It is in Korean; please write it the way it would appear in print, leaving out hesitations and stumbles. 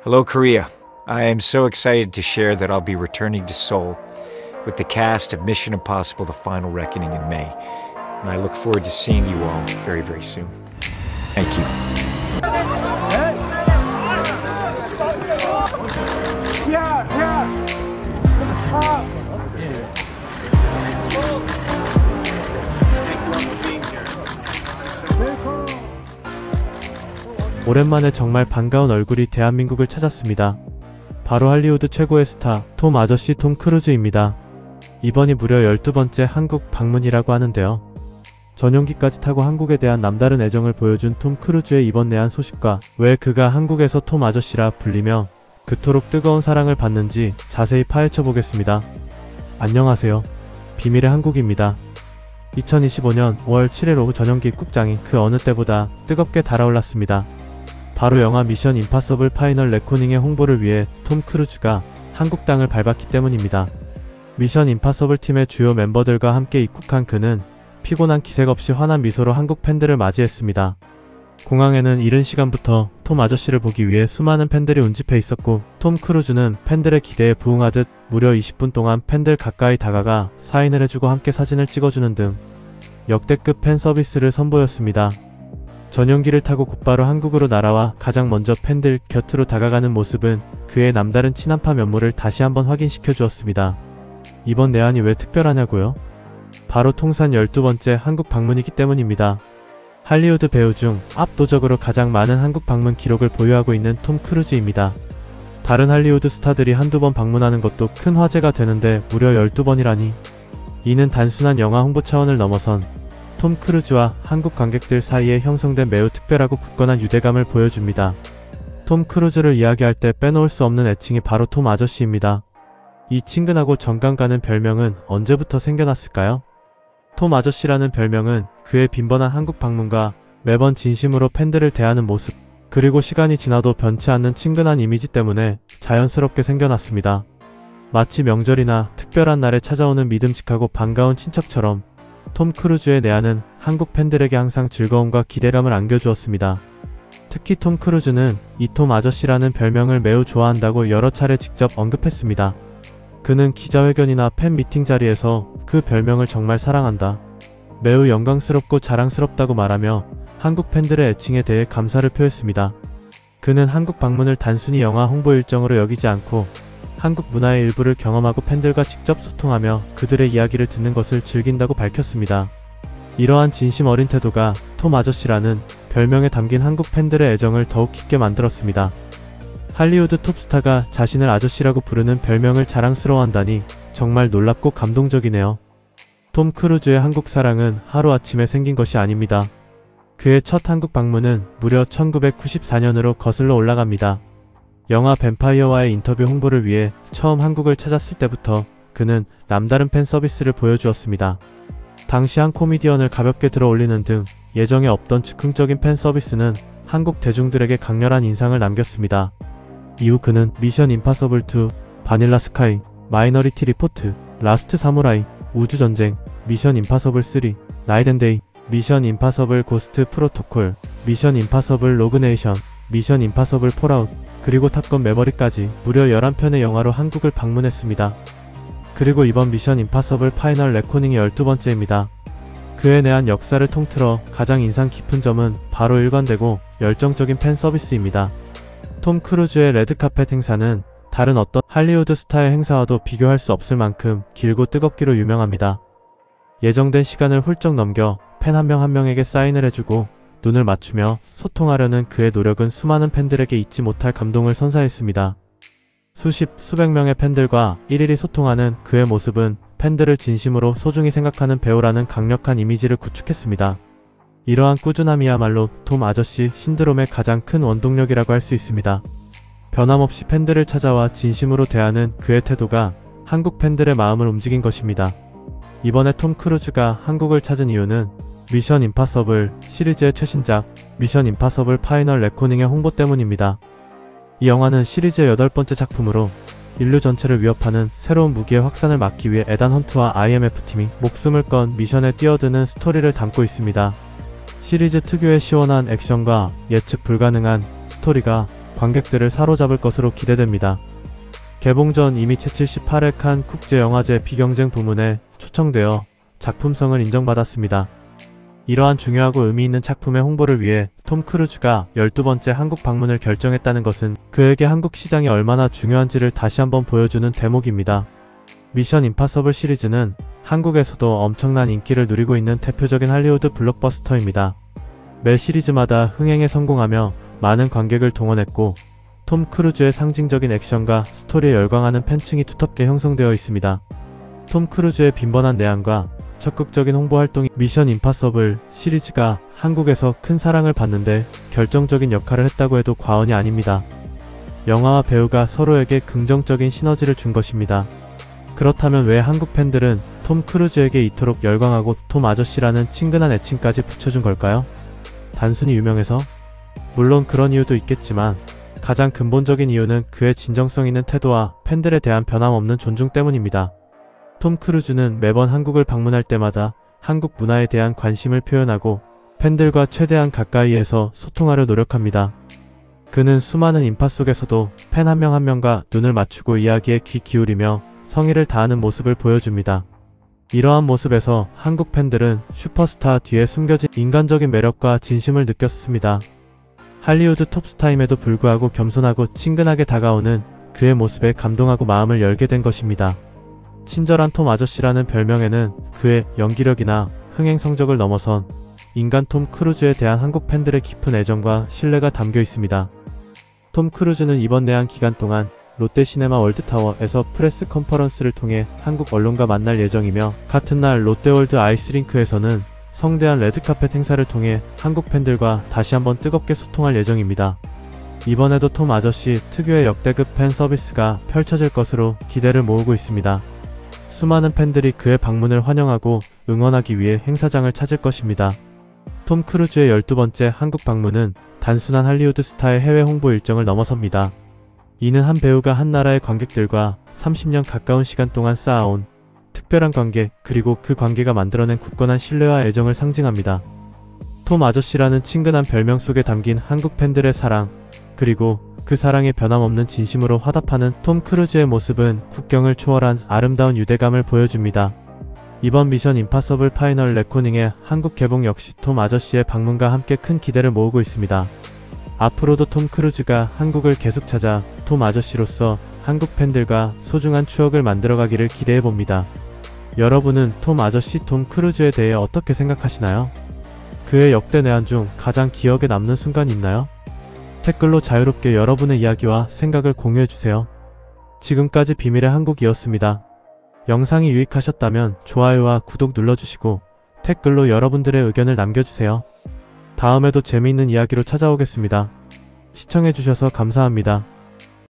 Hello, Korea. I am so excited to share that I'll be returning to Seoul with the cast of Mission Impossible: The Final Reckoning in May. And I look forward to seeing you all very, very soon. Thank you. 오랜만에 정말 반가운 얼굴이 대한민국을 찾았습니다. 바로 할리우드 최고의 스타 톰 아저씨 톰 크루즈입니다. 이번이 무려 12번째 한국 방문이라고 하는데요. 전용기까지 타고 한국에 대한 남다른 애정을 보여준 톰 크루즈의 이번 내한 소식과 왜 그가 한국에서 톰 아저씨라 불리며 그토록 뜨거운 사랑을 받는지 자세히 파헤쳐 보겠습니다. 안녕하세요. 비밀의 한국입니다. 2025년 5월 7일 오후 전용기 입국장이 그 어느 때보다 뜨겁게 달아올랐습니다. 바로 영화 미션 임파서블 파이널 레코닝의 홍보를 위해 톰 크루즈가 한국 땅을 밟았기 때문입니다. 미션 임파서블 팀의 주요 멤버들과 함께 입국한 그는 피곤한 기색 없이 환한 미소로 한국 팬들을 맞이했습니다. 공항에는 이른 시간부터 톰 아저씨를 보기 위해 수많은 팬들이 운집해 있었고, 톰 크루즈는 팬들의 기대에 부응하듯 무려 20분 동안 팬들 가까이 다가가 사인을 해주고 함께 사진을 찍어주는 등 역대급 팬 서비스를 선보였습니다. 전용기를 타고 곧바로 한국으로 날아와 가장 먼저 팬들 곁으로 다가가는 모습은 그의 남다른 친한파 면모를 다시 한번 확인시켜 주었습니다. 이번 내한이 왜 특별하냐고요? 바로 통산 12번째 한국 방문이기 때문입니다. 할리우드 배우 중 압도적으로 가장 많은 한국 방문 기록을 보유하고 있는 톰 크루즈입니다. 다른 할리우드 스타들이 한두 번 방문하는 것도 큰 화제가 되는데 무려 12번이라니. 이는 단순한 영화 홍보 차원을 넘어선 톰 크루즈와 한국 관객들 사이에 형성된 매우 특별하고 굳건한 유대감을 보여줍니다. 톰 크루즈를 이야기할 때 빼놓을 수 없는 애칭이 바로 톰 아저씨입니다. 이 친근하고 정감 가는 별명은 언제부터 생겨났을까요? 톰 아저씨라는 별명은 그의 빈번한 한국 방문과 매번 진심으로 팬들을 대하는 모습, 그리고 시간이 지나도 변치 않는 친근한 이미지 때문에 자연스럽게 생겨났습니다. 마치 명절이나 특별한 날에 찾아오는 믿음직하고 반가운 친척처럼 톰 크루즈의 내한은 한국 팬들에게 항상 즐거움과 기대감을 안겨주었습니다. 특히 톰 크루즈는 이 톰 아저씨라는 별명을 매우 좋아한다고 여러 차례 직접 언급했습니다. 그는 기자회견이나 팬미팅 자리에서 그 별명을 정말 사랑한다, 매우 영광스럽고 자랑스럽다고 말하며 한국 팬들의 애칭에 대해 감사를 표했습니다. 그는 한국 방문을 단순히 영화 홍보 일정으로 여기지 않고 한국 문화의 일부를 경험하고 팬들과 직접 소통하며 그들의 이야기를 듣는 것을 즐긴다고 밝혔습니다. 이러한 진심 어린 태도가 톰 아저씨라는 별명에 담긴 한국 팬들의 애정을 더욱 깊게 만들었습니다. 할리우드 톱스타가 자신을 아저씨라고 부르는 별명을 자랑스러워한다니 정말 놀랍고 감동적이네요. 톰 크루즈의 한국 사랑은 하루아침에 생긴 것이 아닙니다. 그의 첫 한국 방문은 무려 1994년으로 거슬러 올라갑니다. 영화 뱀파이어와의 인터뷰 홍보를 위해 처음 한국을 찾았을 때부터 그는 남다른 팬 서비스를 보여주었습니다. 당시 한 코미디언을 가볍게 들어 올리는 등 예정에 없던 즉흥적인 팬 서비스는 한국 대중들에게 강렬한 인상을 남겼습니다. 이후 그는 미션 임파서블 2, 바닐라 스카이, 마이너리티 리포트, 라스트 사무라이, 우주전쟁, 미션 임파서블 3, 나잇 앤 데이, 미션 임파서블 고스트 프로토콜, 미션 임파서블 로그네이션, 미션 임파서블 폴아웃, 그리고 탑건 매버릭까지 무려 11편의 영화로 한국을 방문했습니다. 그리고 이번 미션 임파서블 파이널 레코닝이 12번째입니다. 그에 대한 역사를 통틀어 가장 인상 깊은 점은 바로 일관되고 열정적인 팬 서비스입니다. 톰 크루즈의 레드카펫 행사는 다른 어떤 할리우드 스타의 행사와도 비교할 수 없을 만큼 길고 뜨겁기로 유명합니다. 예정된 시간을 훌쩍 넘겨 팬 한 명 한 명에게 사인을 해주고 눈을 맞추며 소통하려는 그의 노력은 수많은 팬들에게 잊지 못할 감동을 선사했습니다. 수백 명의 팬들과 일일이 소통하는 그의 모습은 팬들을 진심으로 소중히 생각하는 배우라는 강력한 이미지를 구축했습니다. 이러한 꾸준함이야말로 톰 아저씨 신드롬의 가장 큰 원동력이라고 할 수 있습니다. 변함없이 팬들을 찾아와 진심으로 대하는 그의 태도가 한국 팬들의 마음을 움직인 것입니다. 이번에 톰 크루즈가 한국을 찾은 이유는 미션 임파서블 시리즈의 최신작 미션 임파서블 파이널 레코닝의 홍보 때문입니다. 이 영화는 시리즈의 8번째 작품으로 인류 전체를 위협하는 새로운 무기의 확산을 막기 위해 에단 헌트와 IMF팀이 목숨을 건 미션에 뛰어드는 스토리를 담고 있습니다. 시리즈 특유의 시원한 액션과 예측 불가능한 스토리가 관객들을 사로잡을 것으로 기대됩니다. 개봉 전 이미 제78회 칸 국제영화제 비경쟁 부문에 초청되어 작품성을 인정받았습니다. 이러한 중요하고 의미 있는 작품의 홍보를 위해 톰 크루즈가 12번째 한국 방문을 결정했다는 것은 그에게 한국 시장이 얼마나 중요한지를 다시 한번 보여주는 대목입니다. 미션 임파서블 시리즈는 한국에서도 엄청난 인기를 누리고 있는 대표적인 할리우드 블록버스터입니다. 매 시리즈마다 흥행에 성공하며 많은 관객을 동원했고 톰 크루즈의 상징적인 액션과 스토리에 열광하는 팬층이 두텁게 형성되어 있습니다. 톰 크루즈의 빈번한 내한과 적극적인 홍보 활동이 미션 임파서블 시리즈가 한국에서 큰 사랑을 받는데 결정적인 역할을 했다고 해도 과언이 아닙니다. 영화와 배우가 서로에게 긍정적인 시너지를 준 것입니다. 그렇다면 왜 한국 팬들은 톰 크루즈에게 이토록 열광하고 톰 아저씨라는 친근한 애칭까지 붙여준 걸까요? 단순히 유명해서? 물론 그런 이유도 있겠지만 가장 근본적인 이유는 그의 진정성 있는 태도와 팬들에 대한 변함없는 존중 때문입니다. 톰 크루즈는 매번 한국을 방문할 때마다 한국 문화에 대한 관심을 표현하고 팬들과 최대한 가까이에서 소통하려 노력합니다. 그는 수많은 인파 속에서도 팬 한 명 한 명과 눈을 맞추고 이야기에 귀 기울이며 성의를 다하는 모습을 보여줍니다. 이러한 모습에서 한국 팬들은 슈퍼스타 뒤에 숨겨진 인간적인 매력과 진심을 느꼈습니다. 할리우드 톱스타임에도 불구하고 겸손하고 친근하게 다가오는 그의 모습에 감동하고 마음을 열게 된 것입니다. 친절한 톰 아저씨라는 별명에는 그의 연기력이나 흥행 성적을 넘어선 인간 톰 크루즈에 대한 한국 팬들의 깊은 애정과 신뢰가 담겨 있습니다. 톰 크루즈는 이번 내한 기간 동안 롯데시네마 월드타워에서 프레스 컨퍼런스를 통해 한국 언론과 만날 예정이며 같은 날 롯데월드 아이스링크에서는 성대한 레드카펫 행사를 통해 한국 팬들과 다시 한번 뜨겁게 소통할 예정입니다. 이번에도 톰 아저씨 특유의 역대급 팬 서비스가 펼쳐질 것으로 기대를 모으고 있습니다. 수많은 팬들이 그의 방문을 환영하고 응원하기 위해 행사장을 찾을 것입니다. 톰 크루즈의 12번째 한국 방문은 단순한 할리우드 스타의 해외 홍보 일정을 넘어섭니다. 이는 한 배우가 한 나라의 관객들과 30년 가까운 시간 동안 쌓아온 특별한 관계, 그리고 그 관계가 만들어낸 굳건한 신뢰와 애정을 상징합니다. 톰 아저씨라는 친근한 별명 속에 담긴 한국 팬들의 사랑, 그리고 그 사랑에 변함없는 진심으로 화답하는 톰 크루즈의 모습은 국경을 초월한 아름다운 유대감을 보여줍니다. 이번 미션 임파서블 파이널 레코닝의 한국 개봉 역시 톰 아저씨의 방문과 함께 큰 기대를 모으고 있습니다. 앞으로도 톰 크루즈가 한국을 계속 찾아 톰 아저씨로서 한국 팬들과 소중한 추억을 만들어가기를 기대해봅니다. 여러분은 톰 아저씨 톰 크루즈에 대해 어떻게 생각하시나요? 그의 역대 내한 중 가장 기억에 남는 순간이 있나요? 댓글로 자유롭게 여러분의 이야기와 생각을 공유해주세요. 지금까지 비밀의 한국이었습니다. 영상이 유익하셨다면 좋아요와 구독 눌러주시고 댓글로 여러분들의 의견을 남겨주세요. 다음에도 재미있는 이야기로 찾아오겠습니다. 시청해주셔서 감사합니다.